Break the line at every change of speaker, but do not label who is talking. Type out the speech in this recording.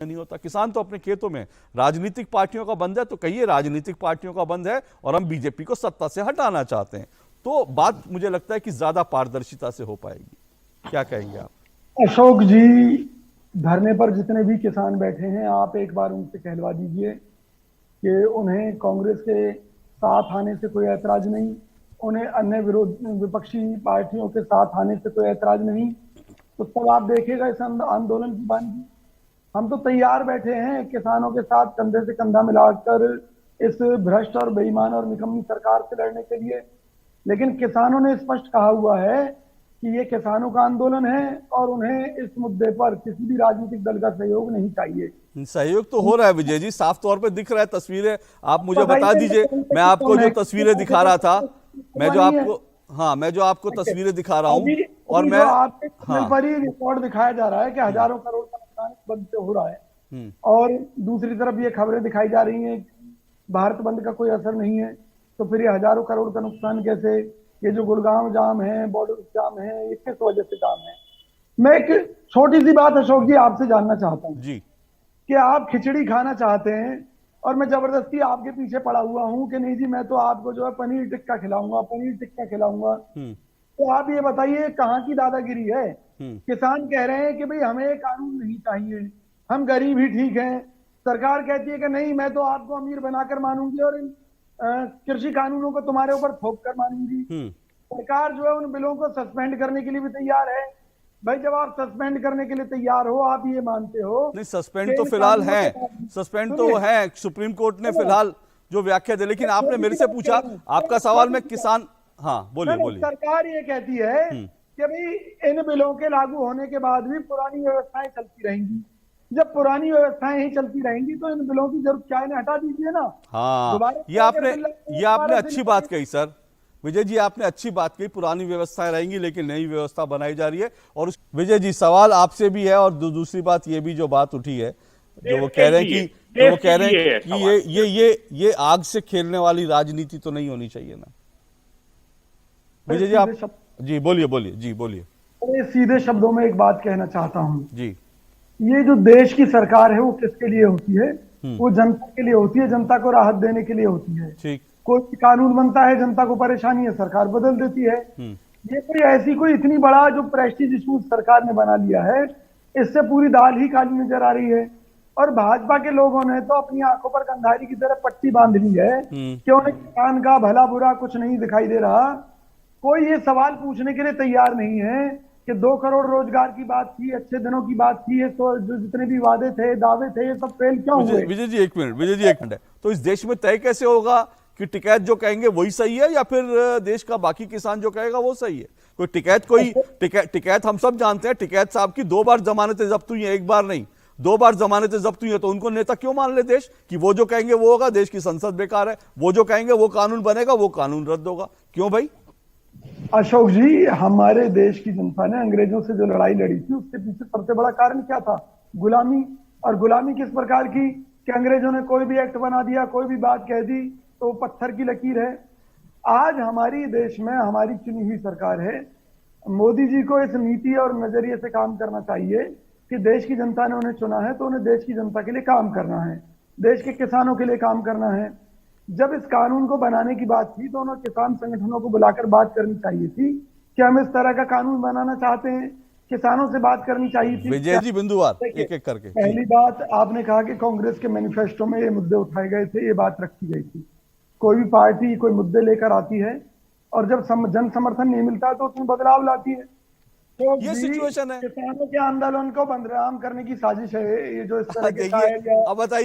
नहीं होता। किसान तो अपने खेतों में, राजनीतिक पार्टियों का बंद है तो कहिए राजनीतिक पार्टियों का बंद है और हम बीजेपी को सत्ता से हटाना चाहते हैं, तो बात मुझे लगता है कि ज्यादा पारदर्शिता से हो पाएगी। क्या कहेंगे आप?
अशोक जी, धरने पर जितने भी किसान बैठे हैं, आप एक बार उनसे कहलवा दीजिए कि उन्हें कांग्रेस के साथ आने से कोई ऐतराज नहीं, उन्हें अन्य विपक्षी पार्टियों के साथ आने से कोई ऐतराज नहीं। तो तब आप देखिएगा इस आंदोलन की बानगी। हम तो तैयार बैठे हैं किसानों के साथ कंधे से कंधा मिलाकर इस भ्रष्ट और बेईमान और निकम्मी सरकार से लड़ने के लिए। लेकिन किसानों ने स्पष्ट कहा हुआ है कि ये किसानों का आंदोलन है और उन्हें इस मुद्दे पर किसी भी राजनीतिक दल का सहयोग नहीं चाहिए।
सहयोग तो हो रहा है विजय जी, साफ तौर पे दिख रहा है। तस्वीरें आप मुझे बता
बताइए,
दीजिए। मैं आपको जो तस्वीरें दिखा रहा था, मैं जो आपको तस्वीरें दिखा रहा हूँ, और मैं
जो आपके चैनल
हाँ
पर ही रिकॉर्ड दिखाया जा रहा है कि हजारों करोड़ का नुकसान इस बंद से हो रहा है, और दूसरी तरफ ये खबरें दिखाई जा रही हैं कि भारत बंद का कोई असर नहीं है। तो फिर ये हजारों करोड़ का नुकसान कैसे? ये जो गुड़गांव जाम है, बॉर्डर जाम है, ये किस वजह से जाम है? मैं एक छोटी सी बात अशोक जी आपसे जानना चाहता हूँ
जी
कि आप खिचड़ी खाना चाहते हैं और मैं जबरदस्ती आपके पीछे पड़ा हुआ हूँ कि नहीं जी मैं तो आपको जो है पनीर टिक्का खिलाऊंगा, पनीर टिक्का खिलाऊंगा। तो आप ये बताइए कहाँ की दादागिरी है? किसान कह रहे हैं कि भाई हमें ये कानून नहीं चाहिए, हम गरीब ही ठीक हैं। सरकार कहती है कि नहीं मैं तो आपको अमीर बनाकर मानूंगी और इन कृषि कानूनों को तुम्हारे ऊपर थोप कर मानूंगी। सरकार जो है उन बिलों को सस्पेंड करने के लिए भी तैयार है। भाई जब आप सस्पेंड करने के लिए तैयार हो, आप ये मानते हो
नहीं, सस्पेंड
कि
तो
इन
फिलहाल
कानूनों
है,
के तहत-
सस्पेंड तो
सुनिए,
है, सुप्रीम कोर्ट ने
सुनिए,
फिलहाल जो व्याख्या दी। लेकिन आपने
छोटी
मेरे
सी
से
बात कह
पूछा,
रहा हूँ,
आपका सवाल
छोटी
मैं
सी बात।
किसान, हाँ बोलिए
नहीं,
बोलिए।
सरकार ये कहती है कि भाई इन बिलों के लागू होने के बाद भी पुरानी व्यवस्थाएं चलती रहेंगी। जब पुरानी व्यवस्थाएं ही चलती रहेंगी तो इन बिलों की जरूरत क्या है? इन्हें हटा दीजिए ना।
हाँ,
दोबारा
ये
से अगर
आपने
बिल लाए,
ये आपने
दोबारा
अच्छी बात कही सर। विजय जी, आपने अच्छी बात कही, पुरानी व्यवस्थाएं रहेंगी लेकिन नई व्यवस्था बनाई जा रही है। और विजय जी, सवाल आपसे भी है, और दूसरी बात ये भी जो बात उठी है, जो वो
देश
कह
के
रहे हैं
लिए
कि जो वो
देश
कह
के
रहे हैं
लिए है
कि
सवाल।
ये आग से खेलने वाली राजनीति तो नहीं होनी चाहिए ना। विजय जी आप, जी बोलिए बोलिए, जी बोलिए।
अरे सीधे शब्दों में एक बात कहना चाहता हूँ।
जी
ये जो देश की सरकार है वो किसके लिए होती है? वो जनता के लिए होती है, जनता को राहत देने के लिए होती है।
ठीक।
कोई भी कानून बनता है, जनता को परेशानी है, सरकार बदल देती है। ये कोई ऐसी कोई इतनी बड़ा जो प्रेस्टीज इशू सरकार ने बना लिया है, इससे पूरी दाल ही काली नजर आ रही है। और भाजपा के लोगों ने तो अपनी आंखों पर कंधारी की तरह पट्टी बांध ली है कि उन्हें किसान का भला बुरा कुछ नहीं दिखाई दे रहा। कोई ये सवाल पूछने के लिए तैयार नहीं है कि 2 करोड़ रोजगार की बात थी, अच्छे दिनों की बात थी, तो जो जितने भी वादे थे, दावे थे, ये सब फेल क्यों हुए?
विजय जी एक मिनट, विजय जी एक मिनट है, तो इस देश में तय कैसे होगा कि टिकैत जो कहेंगे वही सही है या फिर देश का बाकी किसान जो कहेगा वो सही है? कोई टिकैत हम सब जानते हैं, टिकैत साहब की 2 बार जमानतें जब्त हुई हैं, एक बार नहीं 2 बार जमानतें जब्त हुई हैं, तो उनको नेता क्यों मान ले देश कि वो जो कहेंगे वो होगा? देश की संसद बेकार है, वो जो कहेंगे वो कानून बनेगा, वो कानून रद्द होगा, क्यों भाई?
अशोक जी, हमारे देश की जनता ने अंग्रेजों से जो लड़ाई लड़ी थी उसके पीछे सबसे बड़ा कारण क्या था? गुलामी। और गुलामी किस प्रकार की कि अंग्रेजों ने कोई भी एक्ट बना दिया, कोई भी बात कह दी तो पत्थर की लकीर है। आज हमारी देश में हमारी चुनी हुई सरकार है। मोदी जी को इस नीति और नजरिए से काम करना चाहिए कि देश की जनता ने उन्हें चुना है तो उन्हें देश की जनता के लिए काम करना है, देश के किसानों के लिए काम करना है। जब इस कानून को बनाने की बात थी तो उन्हें किसान संगठनों को बुलाकर बात करनी चाहिए थी कि हम इस तरह का कानून बनाना चाहते हैं, किसानों से बात करनी चाहिए थी।
विजय जी बिंदुवार एक एक करके।
पहली बात, आपने कहा कि कांग्रेस के मैनिफेस्टो में ये मुद्दे उठाए गए थे, ये बात रखी गई थी। कोई भी पार्टी कोई मुद्दे लेकर आती है और जब जन समर्थन नहीं मिलता तो उसमें बदलाव लाती है। तो
ये सिचुएशन है,
किसानों के आंदोलन को बदनाम करने की साजिश है ये जो इस तरह के
देखिए अब बताइए।